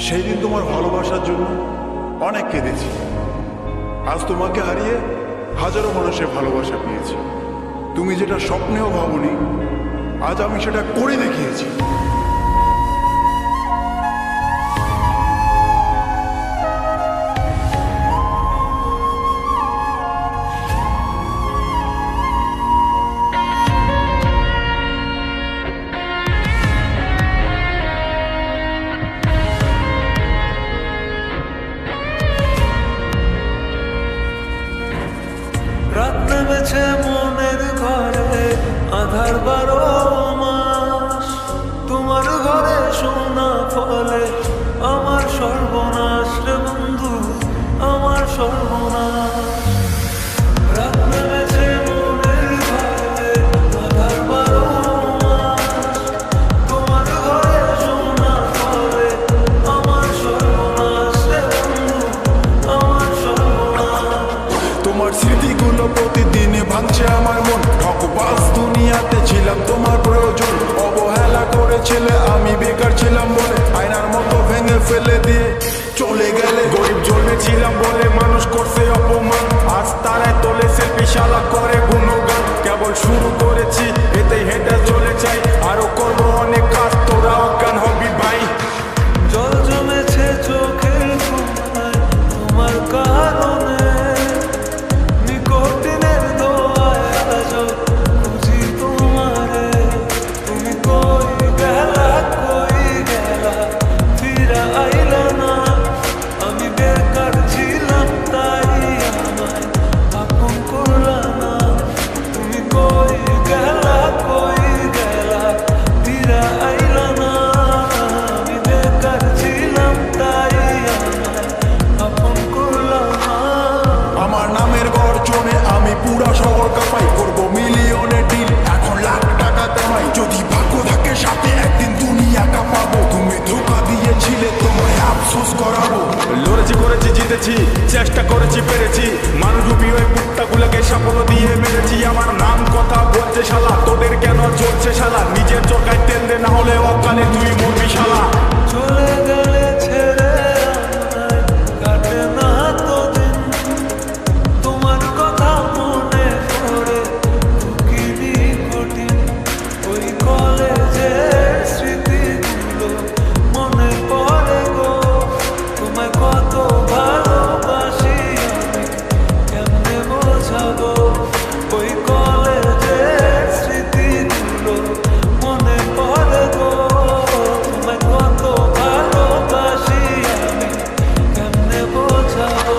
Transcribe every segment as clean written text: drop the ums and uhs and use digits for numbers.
সেই দিন তোমার ভালোবাসার জন্য অনেক কেঁদেছি। আজ তোমাকে হারিয়ে হাজারো মানুষের ভালোবাসা পেয়েছি। তুমি যেটা স্বপ্নেও ভাবনি, আজ আমি সেটা করে দেখিয়েছি। রাত নেমেছে মনের ঘরে, আধার 12 মাস। তোমার ঘরে সোনা ফলে আমার সর্বনাশ রে বন্ধু, আমার সর্বনাশ। রাত নেমেছে মনের ঘরে, আধার 12 মাস। তোমার ঘরে সোনা ফলে আমার সর্বনাশ রে বন্ধু, আমার সর্বনাশ। তোমার স্মৃতিগুলো প্রতিদিনে ভাঙছে আমার মন। ঠকবাজ দুনিয়াতে ছিলাম তোমার প্রয়োজন, অবহেলা করেছিলে আমি বেকার ছিলাম বলে আয়নার মতো ভেঙে ফেলে দিয়ে চলে গেলে। গরিব জন্মেছিলাম বলে মানুষ করছে অপমান, আজ তারাই তোলে সেলফি শালা করে গুণগান। কেবল শুরু করেছি এতে হেঁটে চলে যাই, আরো করবো অনেক কাজ, তোরা অজ্ঞান হবি ভাই। জল জমেছে চোখের কোণায় তোমার কারণে, নিকটিনের দোয়ায় আজও খুঁজি তোমারে। তুমি কই গেলা, ফিরা আইলা না। আমি বেকার ছিলাম তাই আমায় আপন করলা না। তুমি কই গেলা, ফিরা আইলা না। আমি বেকার ছিলাম তাই আমায় আপন করলা না। আমার নামের গর্জনে আমি পুরা শহর কাঁপাই, করবো মিলিয়নের ডিল এখন লাখ টাকা কামাই। যদি ভাগ্য থাকে সাথে একদিন দুনিয়া কাঁপাবো। তুমি ধোঁকা দিয়েছিলে তোমায় আফসোস করাবো। লড়েছি করেছি জিতেছি, চেষ্টা করেছি পেরেছি, মানুষরূপী ওই কুত্তাগুলোকে সাফল্য দিয়ে মেরেছি। আমার নাম কথা বলছে শালা, তোদের কেন চলছে শালা? নিজের চোখায় তেল দে, না হলে অকালে তুই মরবি শালা। চলে গেলে ছেড়ে আমায় কাটে না তো দিন, তোমার কথা মনে পড়ে বুকিনি কঠিন। ওই কলেজের স্মৃতিগুলো মনে পড়ে গো, তোমায় কত ভালোবাসি আমি কেমনে বোঝাবো। ওই কলেজের স্মৃতিগুলো মনে পড়ে গো, তোমায় কত ভালোবাসি আমি কেমনে বোঝাবো।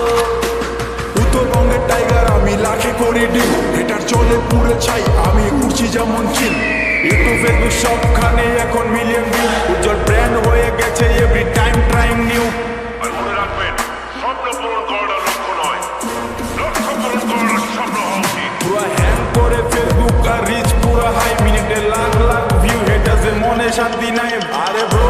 উত্তরবঙ্গের টাইগার আমি লাখে করি ডিল, এটার চলে পুরে ছাই আমি উঠছি যেমন চিল। ইউটিউব ফেসবুক সবখানে এখন মিলিয়ন ভিউ, উজ্জ্বল ব্র্যান্ড হয়ে গেছে এভরি টাইম ট্রাইং নিউ। আর মনে রাখবেন, স্বপ্ন পূরণ করাটা লক্ষ্য নয়, লক্ষ্য পূরণ করাটা স্বপ্ন হওয়া উচিত। পুরো হ্যাং করে ফেসবুক আর রিচ পুরো হাই, মিনিটে লাখ লাখ ভিউ, হেটার্সে মনে শান্তি নাই। আরে ব্রো